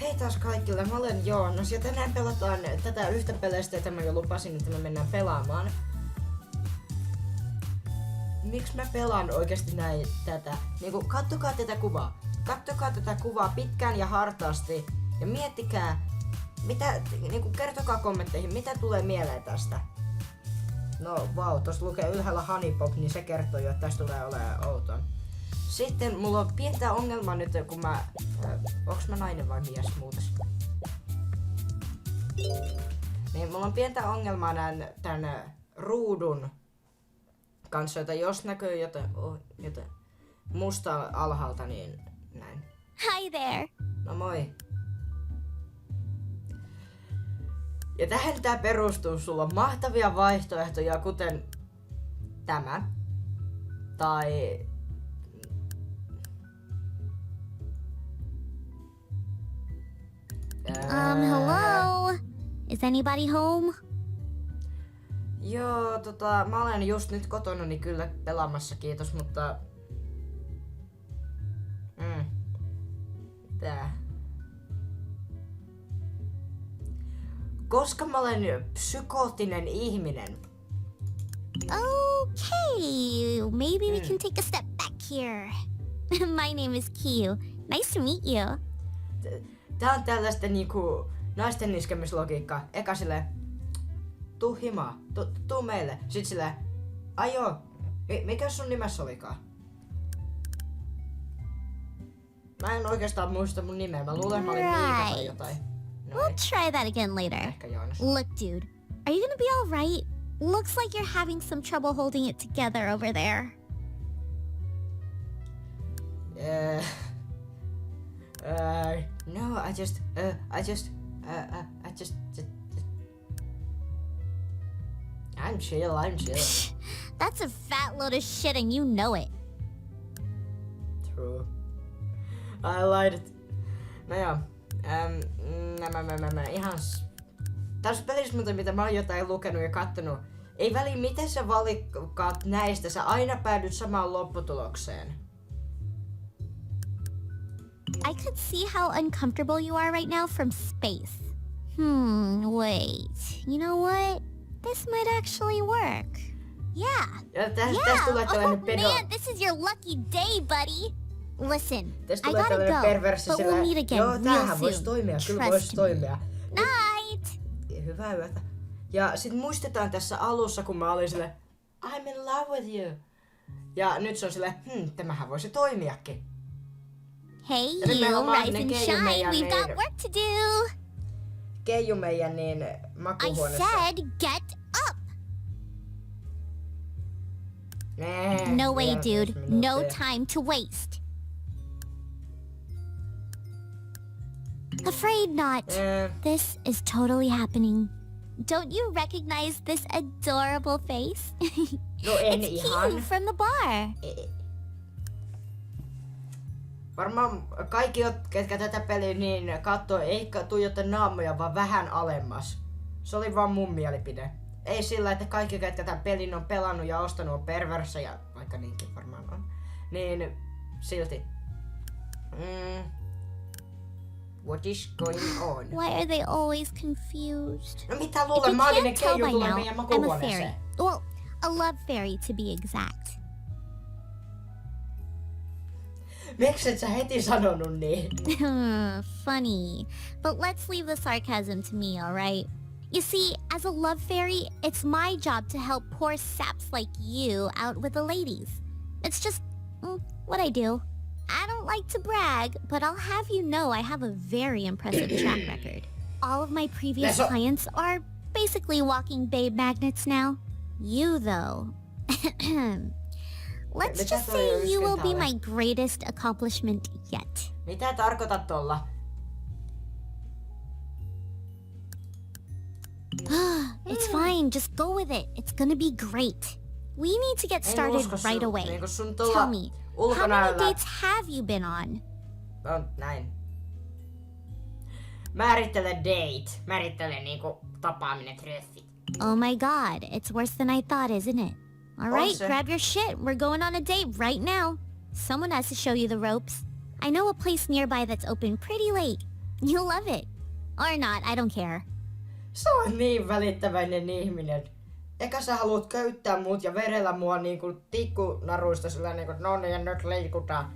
Hei taas kaikille, mä olen Joonas ja tänään pelataan tätä yhtä peleistä, jota mä jo lupasin, että me mennään pelaamaan. Miksi mä pelaan oikeesti näin tätä? Niinku, kattokaa tätä kuvaa. Kattokaa tätä kuvaa pitkään ja hartaasti ja miettikää, niinku, kertokaa kommentteihin, mitä tulee mieleen tästä. No vau, tossa lukee ylhäällä Honeypop, niin se kertoo jo, että tästä tulee olemaan outoa. Sitten mulla on pientä ongelmaa nyt, kun mä... onks mä nainen vai mies muutas? Niin, mulla on pientä ongelmaa tän ruudun kanssa, jota jos näkyy jotain mustaa alhaalta, niin näin. Hi there. No moi. Ja tähän tää perustuu, sulla on mahtavia vaihtoehtoja, kuten tämä. Tai... Hello? Is anybody home? Joo, mä olen just nyt kotona niin kyllä pelaamassa, kiitos, mutta... Tää. Koska mä olen psykoottinen ihminen. Okay, maybe we can take a step back here. My name is Kiyu. Nice to meet you. Tää on tällaista niinku naisten iskemislogiikkaa. Eka silleen, tuu himaa, tuu meille. Sit silleen, ai joo, mikä sun nimessä olikaan? Mä en oikeastaan muista mun nimeä, mä luulen mä olin Miika tai jotain. We'll try that again later. Ehkä Joonas. Look, dude, are you gonna be alright? Looks like you're having some trouble holding it together over there. No, I just. I'm chill. That's a fat load of shit and you know it. True. I lied it. No joo. Ihan... Tässä pelissä muuten, mitä mä oon jotain lukenut ja kattonut. Ei väliä miten sä valikkaat näistä, sä aina päädyt samaan lopputulokseen. I could see how uncomfortable you are right now from space. Wait. You know what? This might actually work. Yeah. Ja tästä tulee tällainen man, this is your lucky day, buddy. Listen, tästä I tulee gotta tällainen go, perversi but we'll meet again joo, real tämähän soon. voisi toimia, kyllä Trust voisi me. toimia. Night! Hyvää yötä. Ja sit muistetaan tässä alussa, kun mä olin silleen, I'm in love with you. Ja nyt se on silleen, tämähän voisi toimiakin. Hey Ja nyt meillä on you, rise Magne and Keiju shine, meidän we've got niin- work to do. Keiju meidän niin I makuuhuoneessa. said get up. No way, vielä dude. 5 No minuuttia. time to waste. Afraid not. This is totally happening. Don't you recognize this adorable face? No en It's ihan. Kiyu from the bar. Varmaan kaikki, ketkä tätä peliä niin katsoo, ei tuijota naamoja, vaan vähän alemmas. Se oli vaan mun mielipide. Ei sillä, että kaikki, ketkä tämän pelin on pelannut ja ostanut, on perversejä, vaikka niinkin varmaan on. Niin silti. What is going on? Why are they always confused? No mitä If luulen, you mä olin ne can't tell Keiju by tulee now, meidän I'm a fairy. makuuhuoneeseen. Well, a love fairy to be exact. Miksi et sä heti sanonut niin? Funny. But let's leave the sarcasm to me, alright? You see, as a love fairy, it's my job to help poor saps like you out with the ladies. It's just what I do. I don't like to brag, but I'll have you know I have a very impressive track record. All of my previous clients are basically walking babe magnets now. You, though. Let's just say you will be my greatest accomplishment yet. Mitä tarkoitat tolla? It's fine, just go with it. It's gonna be great. We need to get started right away. Tell me, how many dates have you been on? On näin. Määrittele date. Määrittele niinku tapaaminen, treffit. Oh my god, it's worse than I thought, isn't it? Alright, grab your shit. We're going on a date right now. Someone has to show you the ropes. I know a place nearby that's open pretty late. You'll love it. Or not, I don't care. Se on niin välittäväinen ihminen. Eikä sä haluat köyttää mut ja verellä mua niinku tikkunaruista sillä niinku, no niin nyt liikutaan.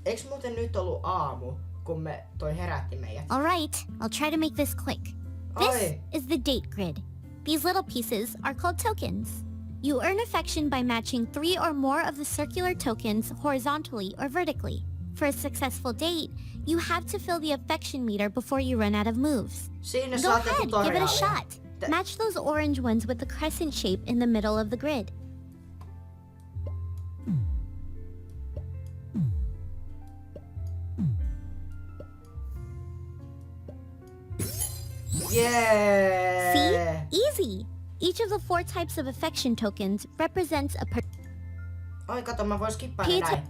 Eiks muuten nyt ollut aamu, kun toi herätti meidät? Alright, I'll try to make this quick. This Oi. is the date grid. These little pieces are called tokens. You earn affection by matching 3 or more of the circular tokens horizontally or vertically. For a successful date, you have to fill the affection meter before you run out of moves. Siinä Go saatte ahead, give it a tutoriaalia. shot. Match those orange ones with the crescent shape in the middle of the grid. Yeah. See? Easy. Each of the 4 types of affection tokens represents a Oi, kato, mä vois skippaa ne Pizza. näin.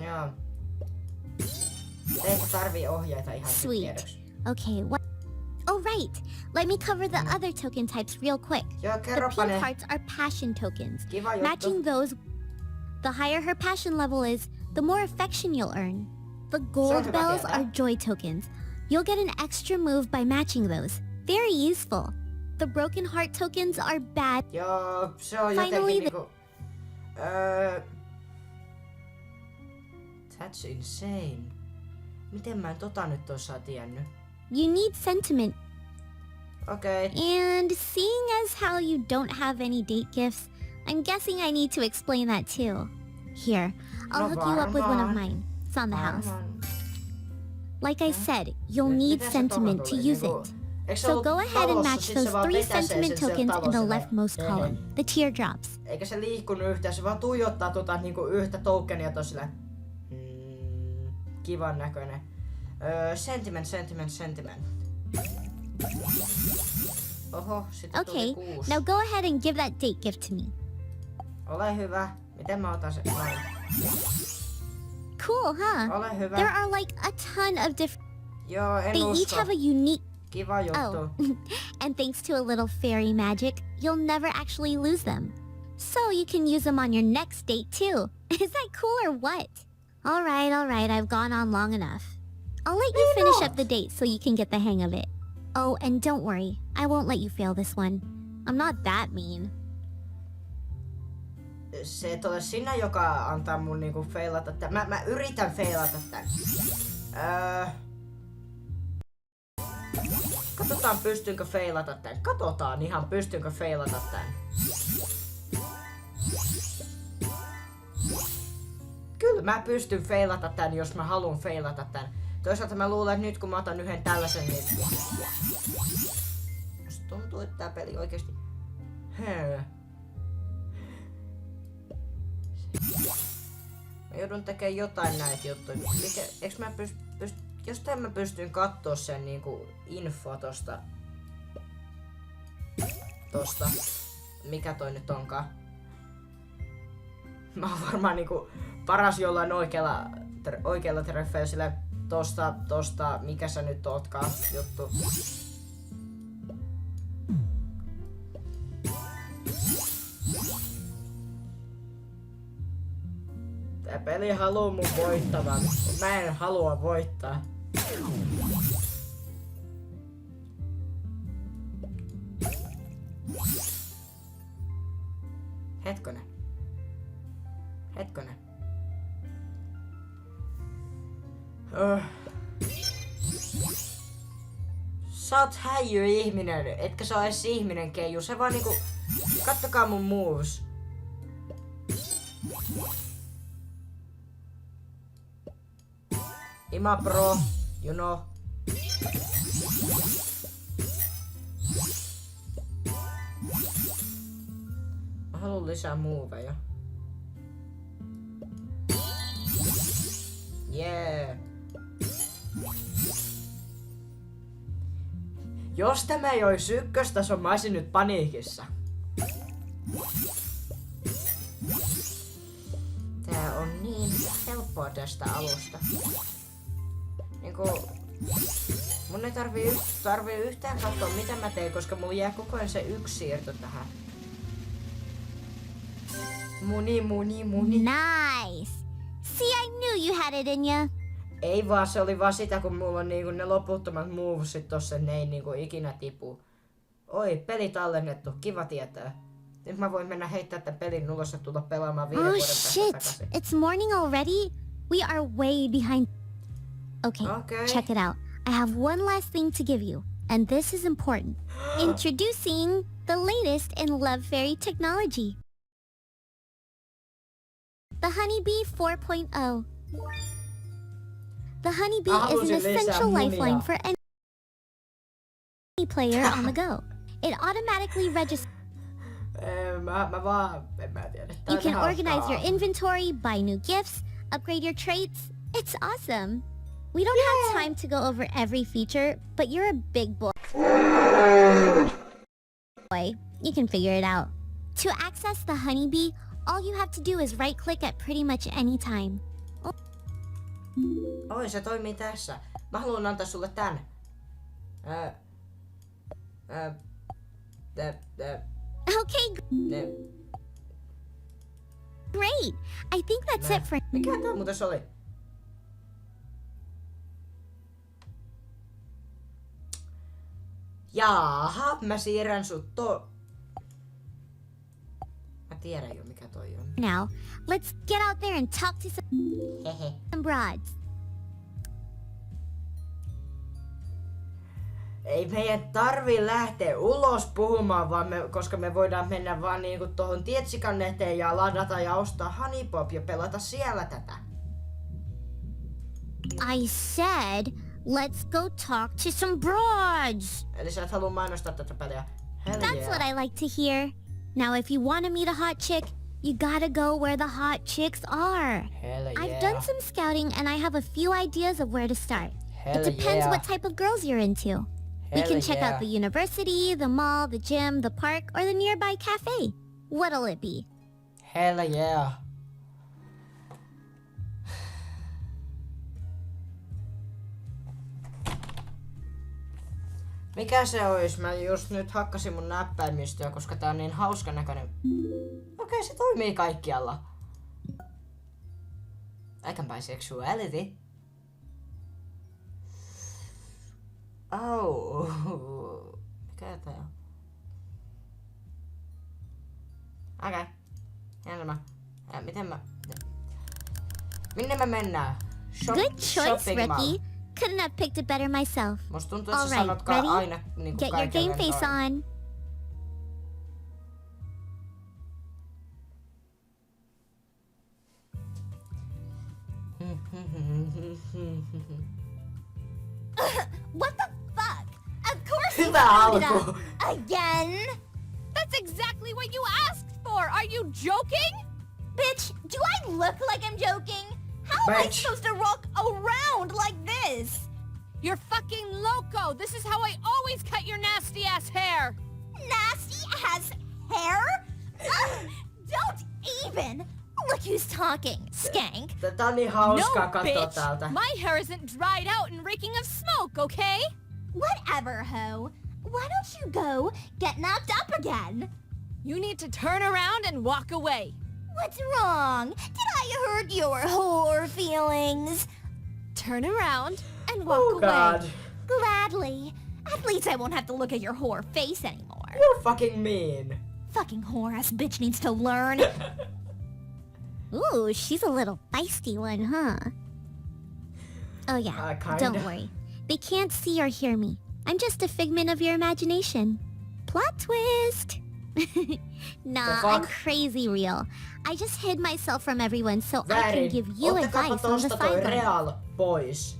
Joo. Eikö tarvii ohjeita ihan Sweet. tiedoksi? Okay, what? Oh, right. Let me cover the other token types real quick. Joo, The kerropa pink ne. hearts are passion tokens. Kiva juttu. Matching those, the higher her passion level is, the more affection you'll earn. The gold hyvä bells tietää. are joy tokens. You'll get an extra move by matching those. Very useful. The broken heart tokens are bad. Joo, se on Finally jotenkin the- niinku... That's insane. Miten mä en tota nyt tossa tiennyt? You need sentiment. Okei. And seeing as how you don't have any date gifts, I'm guessing I need to explain that too. Here, I'll No hook you up with one of varmaan. mine. It's on the house. Varmaan. Like I said, you'll need Miten se sentiment tohon to tuli? use Niinku, it. eikö se So ollut go ahead and talossa, match sit those se vaan 3 vetäsee sentiment sen siellä tokens in the talossa leftmost näin. column, the teardrops. Eikä se liikkunut yhtään, se vaan tuijottaa niinku yhtä tokenia tossa kivan näköinen. Sentiment. Oho, sitten Okay, tuli 6. now go ahead and give that date gift to me. Ole hyvä. Miten mä otan sen? Noin. Cool, huh? Ole hyvä. There are like a ton of different... Joo, en They each usko. have a unique... Kiva juttu. Oh, and thanks to a little fairy magic, you'll never actually lose them. So you can use them on your next date too. Is that cool or what? Alright, I've gone on long enough. I'll let you Why finish not? up the date so you can get the hang of it. Oh, and don't worry, I won't let you fail this one. I'm not that mean. Se et ole sinä, joka antaa mun niinku feilata tän. Mä yritän feilata tän. Katsotaan pystynkö feilata tän. Katsotaan ihan pystynkö feilata tän. Kyllä mä pystyn feilata tän, jos mä haluan feilata tän. Toisaalta mä luulen, että nyt kun mä otan yhden tällaisen, niin... Musta tuntuu, että tää peli oikeesti... Mä joudun tekemään jotain näitä juttuja. Eiks mä jostain mä pystyn kattoo sen niinku info tosta. Mikä toi nyt onkaan? Mä oon varmaan niinku paras jollain oikealla treffeillä sillä tosta, mikä sä nyt ootkaan juttu. Tää peli haluu mun voittavan, mut mä en halua voittaa. Hetkonen. Sä oot häijy ihminen, etkä sä oo edes ihminen, Keiju. Se vaan niinku... Kattokaa mun moves. Ima pro, you know. Mä haluun lisää moveja. Yeah. Jos tämä ei ois ykköstaso, mä oisin nyt paniikissa. Tää on niin helppoa tästä alusta. Niinku... Mun ei tarvii yhtään katsoa mitä mä teen, koska mulla jää koko ajan se yksi siirto tähän. Muni. Nice! See, I knew you had it in ya. Ei vaan, se oli vaan sitä, kun mulla on niinku ne loputtomat movesit tossa, ne ei niinku ikinä tipu. Oi, peli tallennettu, kiva tietää. Nyt mä voin mennä heittää tämän pelin ulos ja tulla pelaamaan 5 Oh vuoden päästä shit! takaisin. It's morning already? We are way behind. Okay, check it out. I have one last thing to give you, and this is important. Introducing the latest in Love Fairy technology. The Honeybee 4.0. The Honeybee is an essential lifeline for any player on the go. It automatically registers. You can organize your inventory, buy new gifts, upgrade your traits. It's awesome. We don't have time to go over every feature, but you're a big boy. You can figure it out. To access the Honeybee, all you have to do is right-click at pretty much any time. Oi, se toimii tässä. Mä haluan antaa sulle tän. Okay, great. I think that's it for... Mikä tää muuten se oli? Jaaha, mä siirrän sut Mä tiedän jo mikä toi on. Now, let's get out there and talk to some broads. Ei meidän tarvii lähteä ulos puhumaan, vaan koska me voidaan mennä vaan niinku tohon Tietsikan eteen ja ladata ja ostaa Honeypop ja pelata siellä tätä. I said, let's go talk to some broads. Eli sä et halua mainostaa tätä peliä. Hell That's yeah. what I like to hear. Now, if you want to meet a hot chick, you gotta go where the hot chicks are. Hell yeah. I've done some scouting and I have a few ideas of where to start. Hell It depends yeah. what type of girls you're into. We can check out the university, the mall, the gym, the park, or the nearby cafe. What'll it be? Hell yeah. Mikä se ois? Mä just nyt hakkasin mun näppäimistöä, koska tää on niin hauska näköinen. Okei, se toimii kaikkialla. I can buy sexuality. Oh. Mikä tää on? Okei. Jännä. Miten mä... Minne me mennään? Good choice, rookie. Couldn't have picked it better myself. Musta tuntuu, että sä All sanot right, ready? aina niinku Get your game face on. What the fuck? Of course you Hyvä found it alku. up. Again? That's exactly what you asked for! Are you joking? Bitch, do I look like I'm joking? How am I Bitch. supposed to walk around like this? You're fucking loco! This is how I always cut your nasty ass hair! Nasty ass hair? Ugh, don't even! Look who's talking, skank. Tää on niin hauskaa No, katsoa bitch! täältä. My hair isn't dried out and reeking of smoke, okay? Whatever, ho. Why don't you go get knocked up again? You need to turn around and walk away. What's wrong? Did I hurt your whore feelings? Turn around and walk Oh away. god. Gladly. At least I won't have to look at your whore face anymore. You're fucking mean. Fucking whore-ass bitch needs to learn. Ooh, she's a little feisty one, huh? Oh yeah, Kinda. don't worry. They can't see or hear me. I'm just a figment of your imagination. Plot twist! Nah, The fuck? I'm crazy real. I just hid myself from everyone so I can Väärin. give you Ottakaapa advice on the tosta toi sideline. real pois.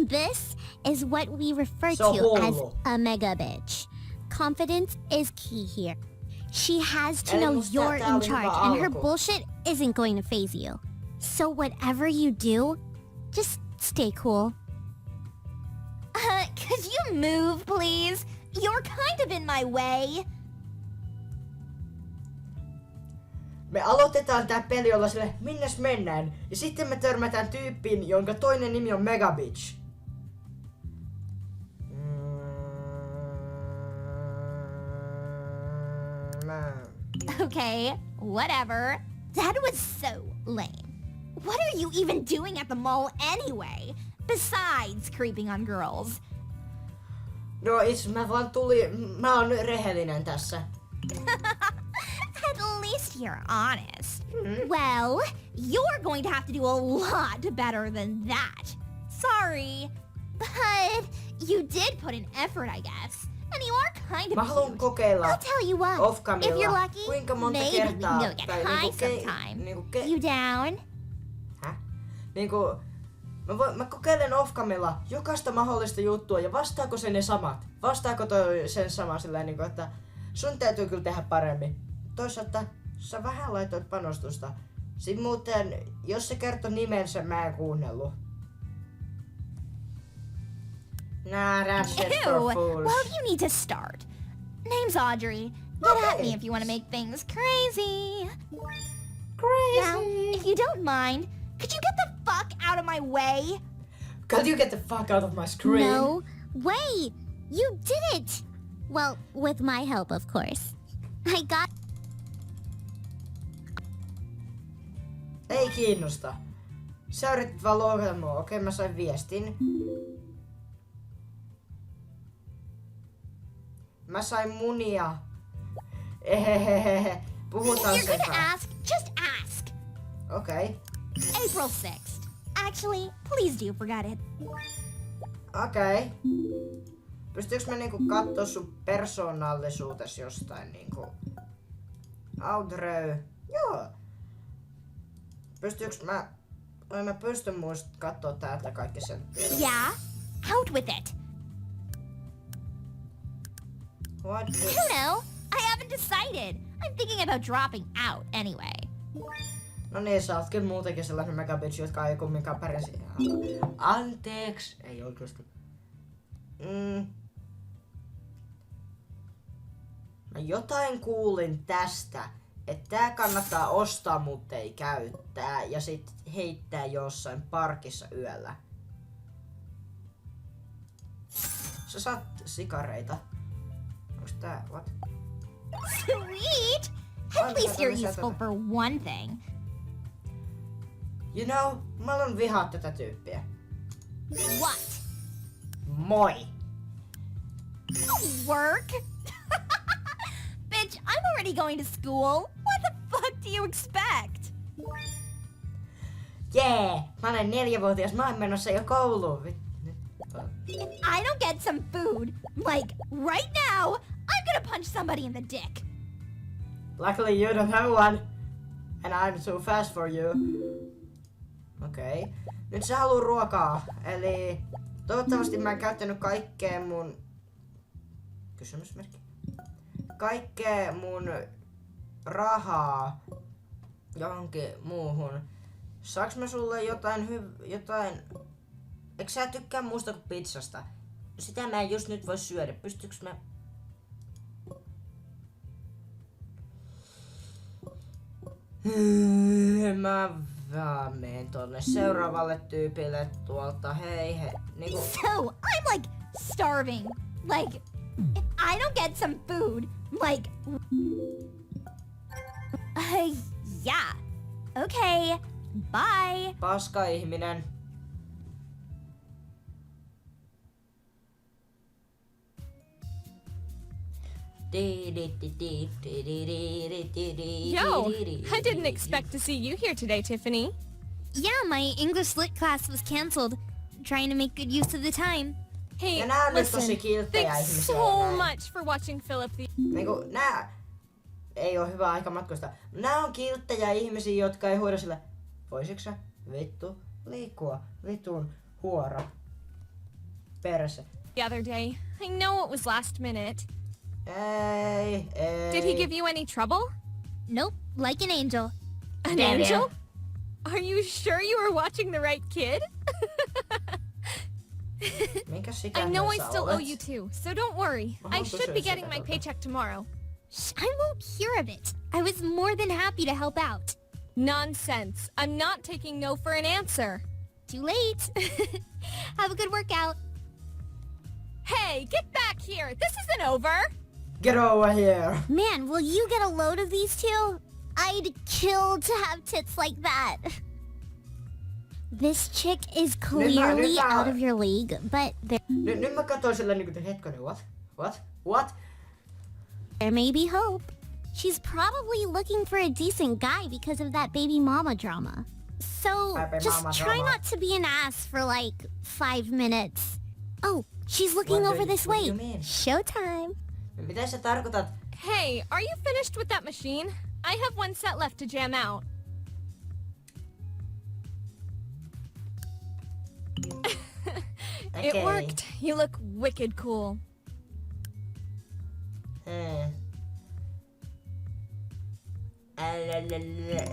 This is what we refer So to as hullu. a mega bitch. Confidence is key here. She has to Eli know musta you're tää in oli charge hyvä and her alku. bullshit isn't going to phase you. So whatever you do, just stay cool. Could you move, please? You're kind of in my way. Me aloitetaan tää peli olla sille, minnes mennään? Ja sitten me törmätään tyyppiin, jonka toinen nimi on Megabitch. Okay, whatever. That was so lame. What are you even doing at the mall anyway? Besides creeping on girls. No mä oon rehellinen tässä. At least you're honest. Well, you're going to have to do a lot better than that. Sorry. But you did put in effort, I guess. And you are kind Mä of haluan cute. kokeilla I'll tell you what. off-camilla, If you're lucky, kuinka monta maybe we kertaa can go get high sometime. You down? Mä kokeilen off-camilla jokaista mahdollista juttua ja vastaako se ne samat? Vastaako toi sen sama sillä niinku, että sun täytyy kyllä tehdä paremmin. Toisaalta sä vähän laitoit panostusta. Sitten muuten, jos se kertoi nimensä, mä en kuunnellut. Nah, that's it for Ew. fools. Well, you need to start. Name's Audrey. Get at Okay. me if you want to make things crazy. Crazy. Now, if you don't mind, could you get the fuck out of my way? Could you get the fuck out of my screen? No way! You did it! Well, with my help, of course. I got... Ei kiinnosta. Sä yritit vaan loukata mua. Okei, mä sain viestin. Mä sain munia. Ehehehe. Puhutaan You're sen gonna kanssa. ask? Just ask. Okei. April 6th. Actually, please do forget it. Okei. Pystyykö mä niinku kattoo sun persoonallisuutes jostain niinku... Audrey. Joo. Pystyykö mä... Mä pystyn muist kattoo täältä kaikki sen tiedot. Yeah? Out with it. What the... Who know? I haven't decided. I'm thinking about dropping out anyway. No niin, sä oot kyllä muutenkin sellainen megabitch, jotka ei kumminkaan pärjäsi. Anteeksi. Ei oikeesti. Mä jotain kuulin tästä, että tää kannattaa ostaa, mutta ei käyttää. Ja sit heittää jossain parkissa yöllä. Sä saat sikareita. Onks tää? What? Sweet! At least you're useful for one thing. You know, mä aloin vihaa tätä tyyppiä. What? Moi! Work? Bitch, I'm already going to school. What the fuck do you expect? Jee! Mä olen 4-vuotias, mä oon menossa jo kouluun. I don't get some food, like right now, I'm gonna punch somebody in the dick. Luckily you don't have one. And I'm too fast for you. Okei. Okay. Nyt sä haluat ruokaa. Eli toivottavasti mä en käyttänyt kaikkea mun... Kysymysmerkki. Kaikkea mun rahaa johonkin muuhun. Saaks mä sulle jotain... Eikö sä tykkää muusta kuin pizzasta? Sitä mä en just nyt voi syödä. Pystyks mä... Mä vaan menen tonne seuraavalle tyypille tuolta. Hei he. Niinku... So, I'm like starving. Like, if I don't get some food, like... Yeah. Okay. Bye. Paska ihminen. Yo, I didn't expect to see you here today, Tiffany. Yeah, my English lit class was cancelled. Trying to make good use of the time. Hey, Ja nää on nyt tosi listen, kilttejä thanks ihmisiä. so näin. much for watching Philip the... Niinku nää ei oo hyvä aika matkustaa. Nää on kilttejä ihmisiä, jotka ei huida sille. Voisitko sä vittu liikkua vitun huora perse. the other day. I know it was last minute. Ei. Did he give you any trouble? Nope, like an angel. An Damn angel? it. Are you sure you were watching the right kid? Minkä I sikäinen know I sä still olet? owe you too, so don't worry. Mä I haluan should be kysyä getting sitä my paycheck tomorrow. Shh, I won't hear of it. I was more than happy to help out. Nonsense. I'm not taking no for an answer. Too late. Have a good workout. Hey, get back here. This isn't over. Get over here. Man, will you get a load of these two? I'd kill to have tits like that. This chick is clearly out of your league, but Nyt mä katsoin sillä niinku, hetkonen, what? there may be hope. She's probably looking for a decent guy because of that baby mama drama. So Baby just mama try drama. not to be an ass for like 5 minutes. Oh, she's looking What over do you- this what do way. you mean? Showtime. Mitä sä tarkoitat? Hey, are you finished with that machine? I have one set left to jam out. It Okay. worked. You look wicked cool.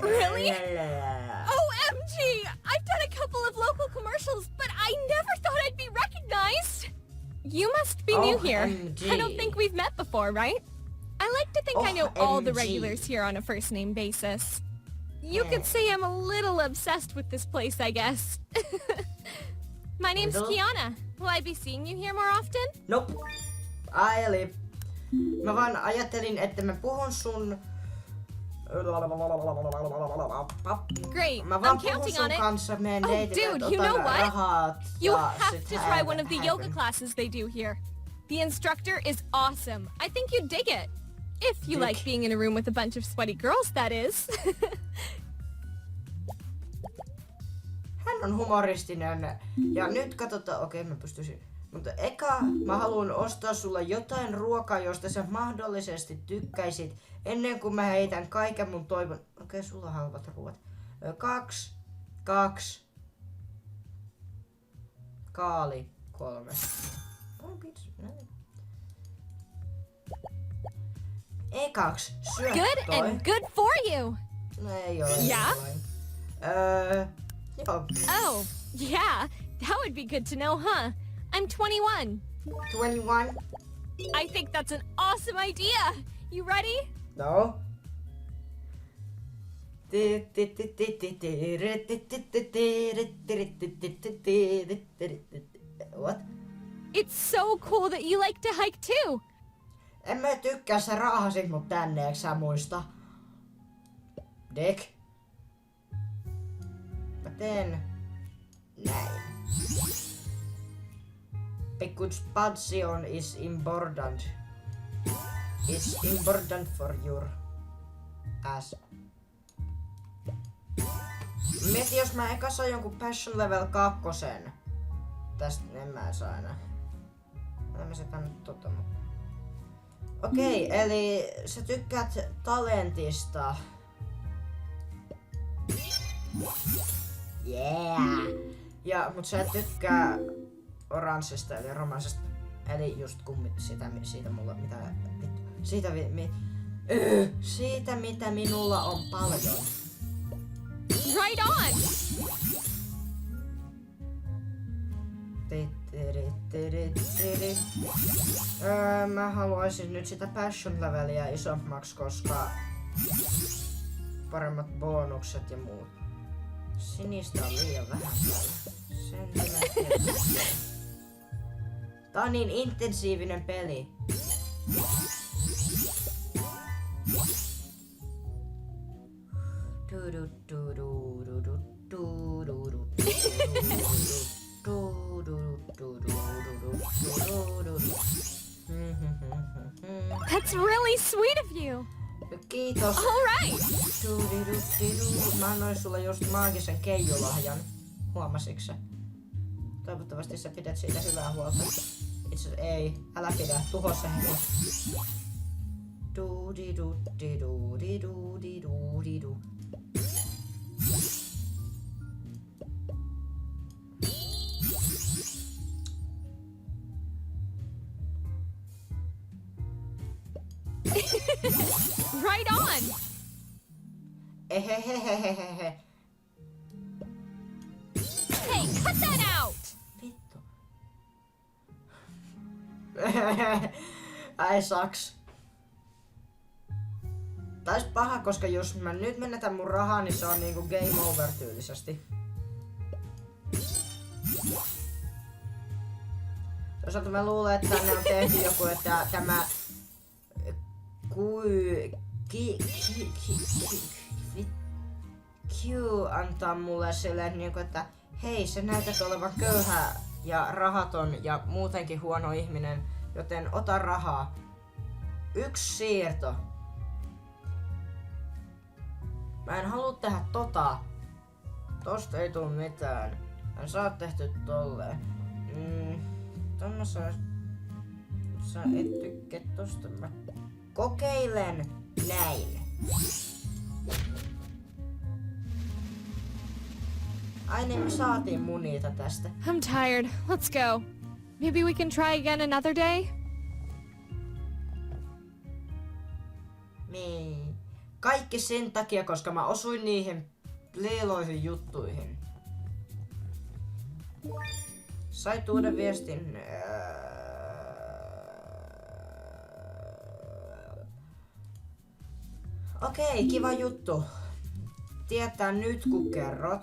Really? OMG! I've done a couple of local commercials, but I never thought I'd be recognized! You must be new here. OMG. I don't think we've met before, right? I like to think I know all the OMG. regulars here on a first name basis. You could say I'm a little obsessed with this place, I guess. My name's Little? Kiana. Will I be seeing you here more often? Nope. Eli mä vaan ajattelin, että mä puhun sun... Great. Mä vaan I'm puhun counting sun on it. kanssa, meen Oh, heitetään, dude, you know what? rahat You ja have sit to try one of the yoga häivän. classes they do here. The instructor is awesome. I think you'd dig it. If you Dig. like being in a room with a bunch of sweaty girls, that is. Hän on humoristinen. Ja nyt katsotaan, okei mä pystyisin. Mutta eka mä haluan ostaa sulle jotain ruokaa, josta sä mahdollisesti tykkäisit. Ennen kuin mä heitän kaiken mun toivon. Okei, sulla on halvat ruoat. 2. Kaali 3. E2, syö Good toi. and good for you. No ei ole. Yeah? jotain. Joo. Oh, yeah. That would be good to know, huh? I'm 21. 21. I think that's an awesome idea. You ready? No. What? It's so cool that you like to hike too. En mä tykkää, sä raahasit mut tänne, eikö sä muista? Dick. Mä teen näin. Because passion is important. It's important for your ass. Mieti, jos mä eka saan jonkun passion level 2. Tästä en mä saa enää. En mä se kannata tota, mutta... Okei, eli sä tykkäät talentista. Yeah! Ja, mut sä et tykkää oranssista eli romanssista. Eli just siitä mulla mitä vittu. Siitä mitä minulla on paljon. Right on. Mä haluaisin nyt sitä passion leveliä isommaksi, koska paremmat bonukset ja muut. Sinistä on liian vähän täällä. Tää on niin intensiivinen peli. That's really sweet of you. Kiitos. All right. Mä annoin sulle just maagisen keijulahjan. Huomasitko sä? Toivottavasti sä pidät siitä hyvää huolta. Itse ei. Älä pidä. Tuho se heti. Du-di-du-di-du-di-du-di-du-di-du. Right on. Ehehehehehe. Hey, cut that out. Vittu. Ai saks. Tais paha, koska jos mä nyt menetän mun rahaa, niin se on niinku game over tyylisesti. Toisaalta mä luulen, että tänne on tehty joku, että tämä Q antaa mulle silleen niinku, että Hei, sä näytät olevan köyhä ja rahaton ja muutenkin huono ihminen, joten ota rahaa. 1 siirto. Mä en halua tehdä tota. Tosta ei tuu mitään. Mä saa tehty tolleen. Tomma sä et tykkää tosta. Mä kokeilen näin. Ai niin, me saatiin munita tästä. I'm tired. Let's go. Maybe we can try again another day? Niin. Kaikki sen takia, koska mä osuin niihin liiloihin juttuihin. Sait uuden viestin. Okei, kiva juttu. Tietää nyt kun kerrot.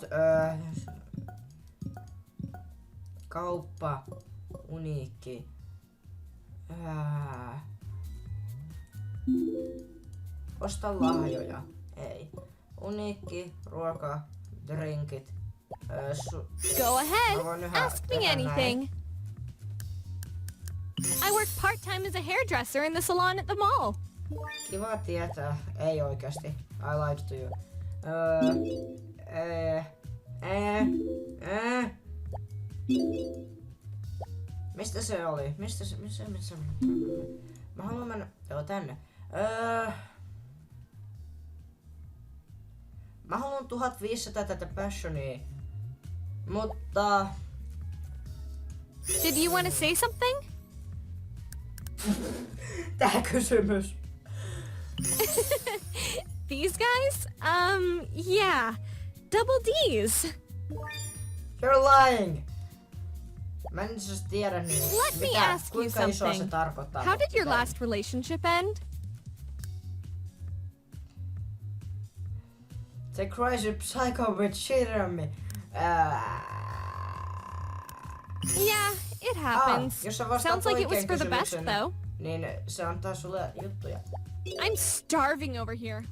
Kauppa. Uniikki. Osta lahjoja. Ei. Uniikki, ruoka, drinkit. Go Mä ahead. voin yhä Ask me tehdä anything. I work part-time as a hairdresser in the salon at the mall. Kiva tietää. Ei oikeasti. I lied to you. Mistä se oli? Missä? Mä haluan mennä... Joo, tänne. Mä haluan 1500 tätä passionia. Mutta... Did you want to say something? Tää kysymys. These guys? Yeah. Double D's. You're lying! Mä en siis tiedä niin, Let me ask you kuinka isoa se something. tarkoittaa. How did your mutta- last relationship end? The crazy psycho bitch cheated on me. Yeah, it happens. Jos sä vastaat Sounds like it was oikein for the best, kysymyksen, though. niin se antaa sulle juttuja. I'm starving over here.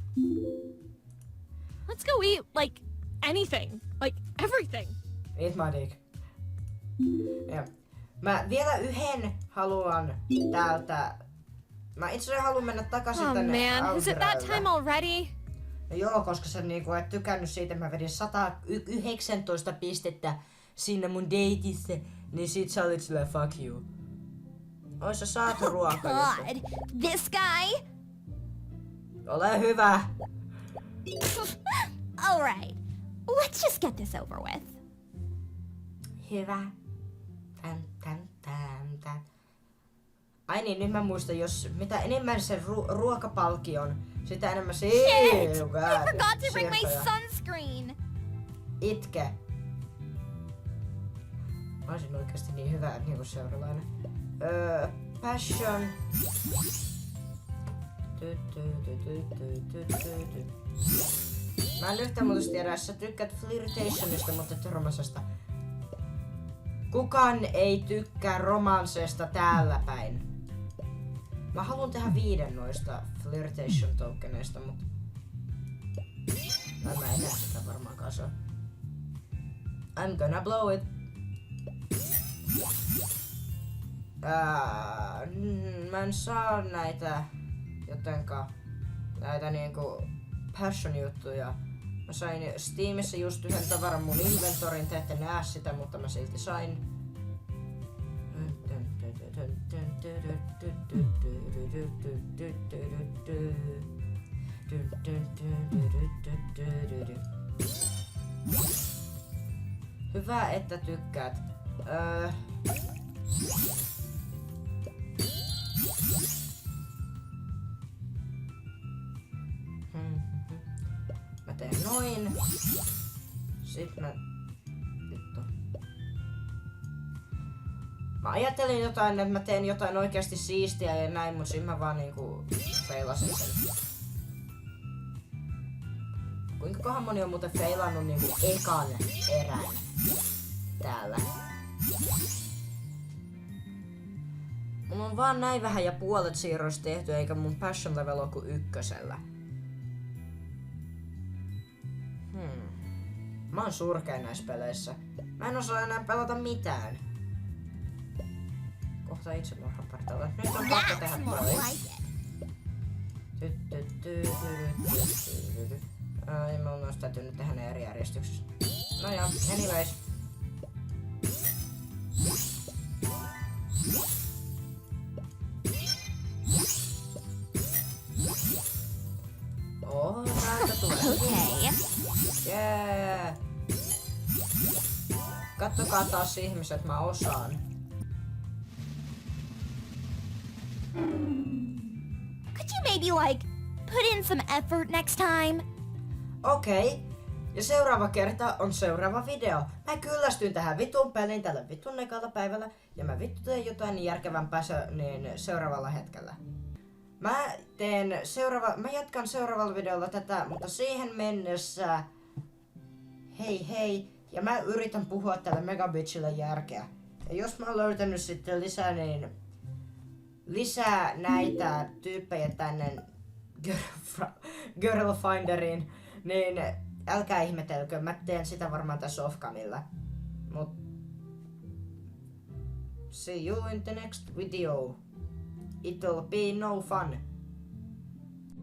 Let's go eat, like, anything. Like, everything. Eat my dick. Ja. Mä vielä yhden haluan täältä. Mä itse asiassa haluan mennä takaisin Oh tänne man, is it that Alderelle. time already? No joo, koska sä niinku et tykännyt siitä, mä vedin 119 pistettä siinä mun dateissa, niin sit sä olit silleen fuck you. Ois sä saatu ruokaa. God, this guy? Ole hyvä. All right, let's just get this over with. Hyvä. Tän. Ai niin, nyt mä muistan, jos mitä enemmän se ruokapalki on, sitä enemmän Shit! I forgot to bring my siirtoja. sunscreen. Itke. Mä olisin oikeesti niin hyvä niinku seuralainen. Passion. Mä en yhtään muuta tiedä, jos sä tykkäät flirtationista, mutta et romansesta. Kukaan ei tykkää romansesta täällä päin. Mä haluan tehdä 5 noista flirtation tokeneista, mutta... Mä en näe sitä varmaankaan saa. I'm gonna blow it. Mä en saa näitä näitä niinku passion juttuja. Mä sain Steamissa just yhden tavaran mun inventorin, te ette näe sitä, mutta mä silti sain. Hyvä, että tykkäät. Mä teen noin. Sitten Vittu. Mä ajattelin jotain, että mä teen jotain oikeasti siistiä ja näin, mut sit mä vaan niinku feilasin sen. Kuinka moni on muuten feilannut niinku ekan erän täällä? Mulla on vaan näin vähän ja puolet siirroista tehty, eikä mun passion level ole kuin 1. Mä oon surkein näissä peleissä. Mä en osaa enää pelata mitään. Kohta itsemurhapartalla. Nyt on pakko tehdä That's more toi. like it. Ai, mä oon täytyy nyt tehdä ne eri järjestyksessä. No joo, anyways. Täältä tulee. Okay. Jee. Kattokaa taas ihmiset, mä osaan. Could you maybe like put in some effort next time? Okei. Ja seuraava kerta on seuraava video. Mä kyllästyin tähän vitun peliin tällä vitun ekalla päivällä. Ja mä vittu teen jotain järkevämpää seuraavalla hetkellä. Mä jatkan seuraavalla videolla tätä, mutta siihen mennessä... Hei. Ja mä yritän puhua tälle Megabitchille järkeä. Ja jos mä oon löytänyt sitten lisää näitä tyyppejä tänne Girlfinderiin, niin älkää ihmetelkö, mä teen sitä varmaan tässä off-camilla. Mut see you in the next video. It'll be no fun.